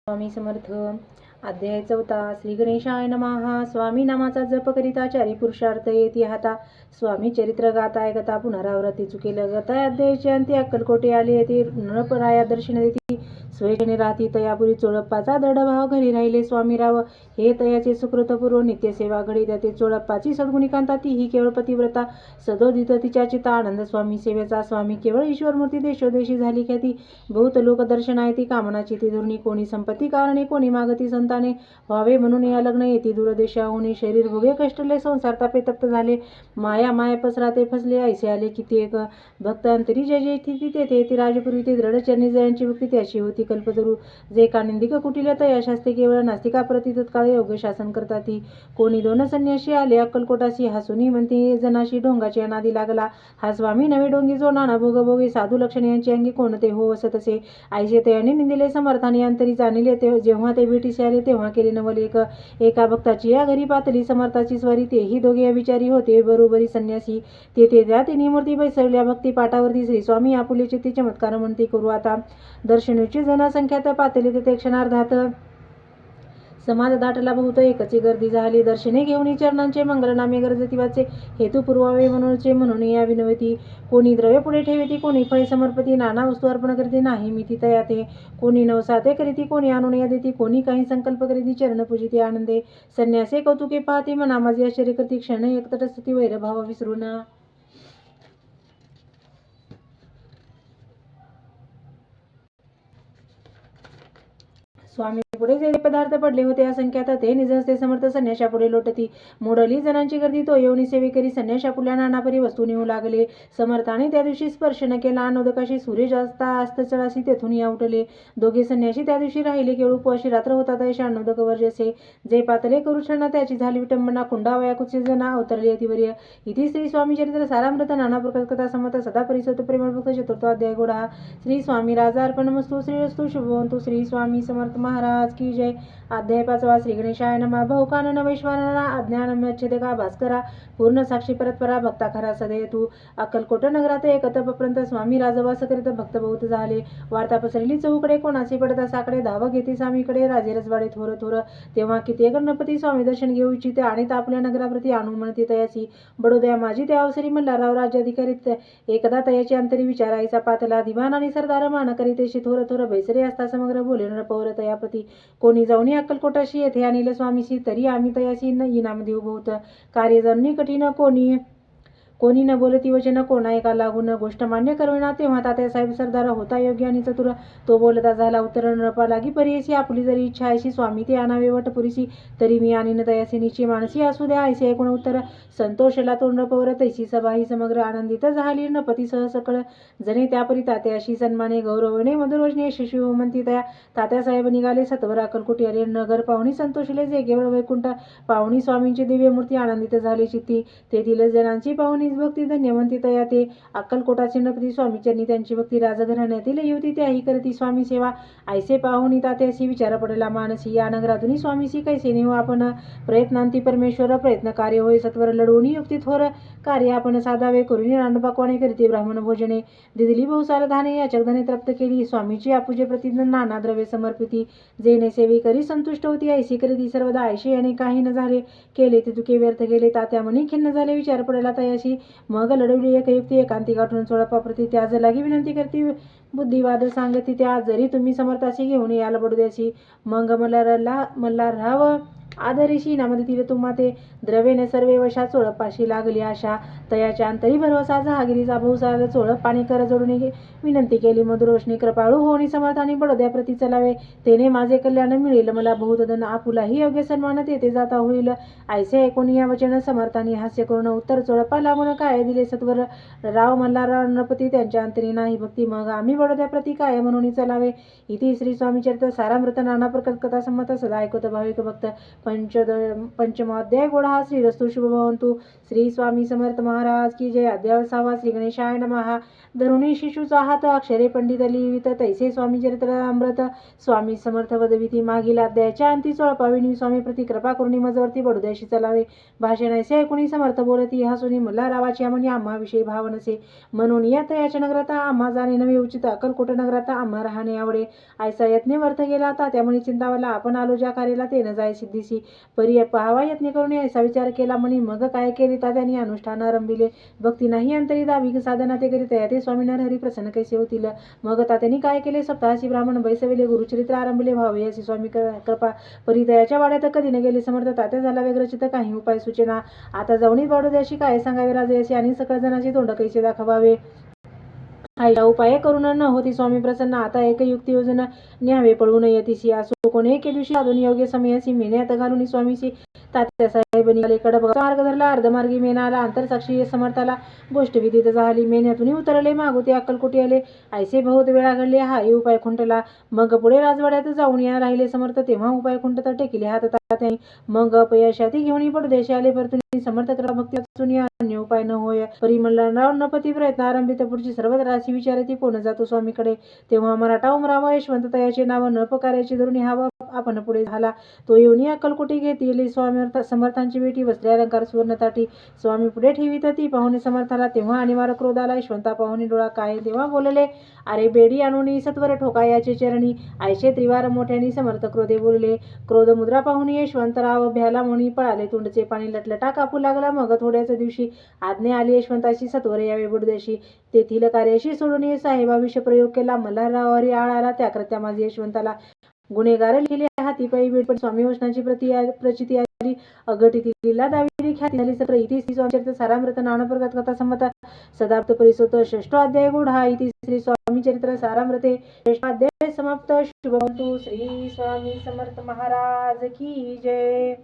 स्वामी समर्थ. अध्याय 4. श्री गणेशाय नमः. स्वामी नामाचा जप करिता चारी पुरुषार्थ येती हाता. स्वामी चरित्र गाताय गता पुनरावृत्ती चुकेल गताय अध्यायाचे अंती अक्कलकोटे आले येते नरपराया दर्शन देती स्वेच्छेने राहती तयापुरी चोळप्पाचा दृढ भाव घरी राहिले स्वामीराव हे तयाचे सुकृतपूर्व नित्यसेवा घडी त्याते चोळप्पाची सद्गुणिकांता ती ही केवळ पतिव्रता सदोदित तिच्या चित्ता आनंद स्वामी सेवेचा स्वामी केवळ ईश्वरमूर्ती देशोदेशी झाली ख्याती बहुत लोक दर्शनायती कामनाची ती धुरणी कोणी संपत्ती कारणे कोणी मागती संताने व्हावे म्हणून या लग्न येती दूरदेशाहून शरीर भोगे कष्टले संसार तापे तप्त झाले माया माय पसराते फसले ऐसे आले किती एक भक्त अंतरी जय जय स्थिती तेथे ती राजपूर्वी ते दृढचरणी जयांची भक्ती त्याशी होती कल्पतरू जे का निंदिक कुटिल तया शास्ते केवळ नास्तिका प्रति तत्काळ योग्य शासन करता ती कोणी दोन संन्यासी आले अक्कलकोटासी हसुनी म्हणती जनाशी ढोंगाची अनादी लागला हा स्वामी नवे डोंगी जो नाना भोग भोगे साधू लक्षण यांची अंगी कोणते हो असत असे ऐसे तयाने निंदिले समर्थाने अंतरी जाणिले ते जेव्हा ते भेटीस आले तेव्हा केले नवल एका भक्ताची या घरी पातली समर्थाची स्वारी तेही दोघे अविचारी होते बरोबरी संन्यासी तेथे त्या तिन्ही मूर्ती बैसवल्या भक्ती पाठावरती श्री स्वामी आपुले चित्ती चमत्कार म्हणते करू आता दर्शनाची जनसंख्यात पातळी तेथे क्षणार्धात समाज दाटला बहुत एकची गर्दी झाली दर्शने घेऊन चरणांचे मंगलनामे गरजती वाचे हेतू पुरवावे म्हणून या विनवती कोणी द्रव्य पुढे ठेवती कोणी फळे समर्पती नाना वस्तू अर्पण करते नाही मिती तयाते कोणी नवसाते करीती कोणी आणून या देती कोणी काही संकल्प करीती चरण पूजिती आनंदे संन्यासे कौतुके पाहती मना माझे आश्चर्य करती क्षण एक तटस्थिती वैरभाव विसरून स्वामी पुढे जे पदार्थ पडले होते असंख्यात ते निजहस्ते समर्थ संन्याशापुढे लोटती मोडली जणांची गर्दी तो येऊनी सेवेकरी संन्याशापुल्या नानापरी वस्तू नेऊ लागले समर्थाने त्या दिवशी स्पर्श न केला नोदकाशी सूर्य अस्ताचळाशी तेथून या उठले दोघे संन्याशी त्या दिवशी राहिले केवळ उपवाशी रात्र होता तैशा नोदक वर्जसे जे पातले करू क्षणा त्याची झाली विटंबना कुंडावया कुचे जना अवतरली अतिवर्य इति श्री स्वामी चरित्र सारामृत नाना प्रकार कथा समत सदा परिसत प्रेमळ भक्त चतुर्थाध्याय गोडा श्री स्वामी राजा अर्पणमस्तु श्रीरस्तु शुभवंतु श्री स्वामी समर्थ महाराज की जय. अध्याय 5. श्री गणेशाय नमः. बहुकानन वैश्वानरा अज्ञानमच्छेदका भास्करा पूर्ण साक्षी परतपरा भक्ता खरा सदयतु अक्कलकोट नगरात एक तपपर्यंत स्वामी राजवास करीत भक्त बहुत झाले वार्ता पसरली चौकडे कोणाची पडता साकडे धाव घेते स्वामीकडे राजे रजवाडे थोर थोर तेव्हा किती गणपती स्वामी दर्शन घेऊ इच्छिते आणि आपल्या नगराप्रती आणून म्हणते तयाची बडोद्या माझी त्या अवसरी मल्हारराव राज्याधिकारी एकदा तयाची अंतरी विचारायचा पातला दिवाण आणि सरदार मान करीतेशी थोर थोर बैसरे असता समग्र बोले नरपौर तयापती कोणी जाऊन अक्कलकोटाशी येथे आणील स्वामीशी तरी आम्ही तयाशी इनाम देऊ बहुत कार्य जाणून कठीण कोणी न बोलती वचन कोणा एका लागून गोष्ट मान्य करविना तेव्हा तात्यासाहेब सरदार होता योग्य आणि चतुर तो बोलता झाला उत्तर नरपा लागी परियसी आपली जरी इच्छा ऐशी स्वामी ते आणावे वटपुरीशी तरी मी आणि तयासी निची मानसी असू द्या ऐसे ऐकून उत्तर संतोषला तो नरपवर तैशी सभा ही समग्र आनंदित झाली नपती सह सकळ जणे त्यापरी तात्याशी सन्माने गौरवणे मधुरवचने शिशु म्हणती तया तात्यासाहेब निघाले सत्वर अक्कलकोटी आले नगर पाहुणी संतोषले जे केवळ वैकुंठ पाहुणी स्वामींची दिव्य मूर्ती आनंदित झाली चित्ती तेथील जनांची पाहुणी भक्ती धन्यवंती तया ते अक्कलकोटाचे नपती स्वामीचरणी त्यांची भक्ती राजघराण्यातील युवती त्याही करती स्वामी सेवा ऐसे पाहुणी तात्याशी विचार पडला मानसी या नगरातून स्वामीशी कैसे नेऊ आपण प्रयत्नांती परमेश्वर प्रयत्न कार्य होय सत्वर लढवून युक्ती थोर कार्य आपण साधावे करून रांडपाकवाने करीते ब्राह्मण भोजने दिदली बहुसार धाने याचक धने तृप्त केली स्वामीची आपूजे प्रति नाना द्रव्य समर्पिती जेने सेवी करी संतुष्ट होती ऐशी करीती सर्वदा ऐशी आणि काही न झाले केले ते तुके व्यर्थ गेले तात्या म्हणी खिन्न झाले विचार पडला तयाशी मग लढवली एक युक्ती एकांती गाठून चोळप्पाप्रती त्याज लागी विनंती करती बुद्धिवाद सांगती त्या जरी तुम्ही समर्थाशी घेऊन याल बडोद्याशी मग मल्हारराव आदरीशी नामदेतील तुम्हा ते द्रवेने सर्वे वशा चोळप्पाशी लागली आशा तयाच्या अंतरी भरवसा जहागिरीचा बहुसार चोळप्पाने कर जोडून विनंती केली मधुरोषणी कृपाळू होणी समर्थाने बडोद्याप्रती चलावे तेने माझे कल्याण मिळेल मला बहुत धन आपुलाही योग्य सन्मान तेथे जाता होईल ऐसे ऐकून या वचन समर्थाने हास्य करून उत्तर चोळप्पा लागून काय दिले सत्वर राव मल्हारराव नरपती त्यांच्या अंतरी नाही भक्ती मग आम्ही बडोद्याप्रती काय म्हणून चलावे इति श्री स्वामी चरित्र सारामृत नाना प्रकट कथा संमत सदा ऐकत भाविक भक्त पंचमोध्याय गोडा श्रीरस्तु शुभभवन्तु. श्री स्वामी समर्थ महाराज की जय. अध्याय 6. श्री गणेशाय नमः. धरुणी शिशूचा हात अक्षरे पंडित लिहिवित तैसे स्वामी चरित्रामृत. स्वामी समर्थ वदविती. मागील अध्यायाच्या अंती 16 स्वामी प्रति कृपा करुणी मजवरती बडोद्याशी चलावे. भाषण ऐसे ऐकुणी समर्थ बोलती हसुनी मल्हारावाची म्हणी आम्हाविषयी भाव नसे. म्हणून या तयाच्या नगरात आम्हा जाणे नवे उचित. अक्कलकोट नगरात आम्हा राहणे आवडे. ऐसा यत्ने व्यर्थ गेला आता त्यामुळे चिंतावला. आपण आलो ज्या कार्याला ते न जाय सिद्धीसी. परी पहावा यत्न करून ऐसा विचार केला म्हणी मग काय केले त्यांनी अनुष्ठान आरंभिले. भक्ती नाही अंतरी दाविक साधना ते करीत ते स्वामी नरहरी प्रसन्न कैसे होतील. मग तात्यांनी काय केले सप्ताहासी ब्राह्मण बैसविले. गुरुचरित्र आरंभिले. व्हावे अशी स्वामी कृपा. परितयाच्या वाड्यात कधी न गेले समर्थ. तात्या झाला व्यग्रचित काही उपाय सुचेना. आता जाऊनी बडोद्याशी काय सांगावे राजयाशी आणि सकळ जणांची तोंड कैसे दाखवावे. आईला उपाय करून न होती स्वामी प्रसन्न. आता एक युक्ती योजन न्यावे पळून यतीसी. असो कोणी एके दिवशी साधून योग्य समयासी मेन्यात घालून स्वामीशी तात्या साहेब निघाले. कडब मार्ग धरला. अर्धमार्गी मेना आला. अंतरसाक्षी समर्थाला गोष्ट विदित झाली. मेन्यातून उतरले. मागोते अक्कलकोटी आले. ऐसे बहुत वेळा घडले. हाही उपाय खुंटला. मग पुढे राजवाड्यात जाऊन या राहिले समर्थ. तेव्हा उपाय खुंटता टेकिले हात तात्यांनी. मग अपयशाती घेऊन पडदेशी आले. परतून समर्थ करा भक्ती वाचून अन्य उपाय न होय. परिमलराव नपती प्रयत्न आरंभित. पुढची सर्व राशी विचारती कोण जातो स्वामीकडे. तेव्हा मराठा उमराव यशवंत तयाचे नाव न पकारायचे धरून हवा आपण पुढे झाला. तो येऊन अक्कलकोटी घेतली. स्वामी समर्थांची भेटी. वस्त्रे अलंकार सुवर्ण ताटी. स्वामी पुढे ठेवीत ती पाहुणे समर्थाला. तेव्हा अनिवार्य क्रोध आला. यशवंता पाहुणे डोळा काय. तेव्हा बोलले अरे बेडी आणून सत्वर ठोका याचे चरणी. ऐशे त्रिवार मोठ्यानी समर्थ क्रोधे बोलले. क्रोध मुद्रा पाहून यशवंतराव भ्याला म्हणून पळाले. तोंडचे पाणी लटलटा कापू लागला. मग थोड्याच दिवशी आज्ञा आली यशवंताची सत्वर यावे बडोद्याशी. तेथील कार्याशी सोडून साहेबा विष प्रयोग केला. मल्हाररावारी आळ आला. त्या कृत्या माझे यशवंताला गुन्हेगार लिहिले हाती पायी वेळ. पण स्वामी वचनाची प्रचिती आली. अघटित लीला दाविडी ख्याती झाली. सत्र इति श्री स्वामीचरित्र सारामृत नाना प्रगत कथा संमत सदाप्त परिसोत 6 अध्याय गुढा. इति श्री स्वामी चरित्र सारामृते 6 अध्याय समाप्त. शुभवंतु. श्री स्वामी समर्थ महाराज की जय.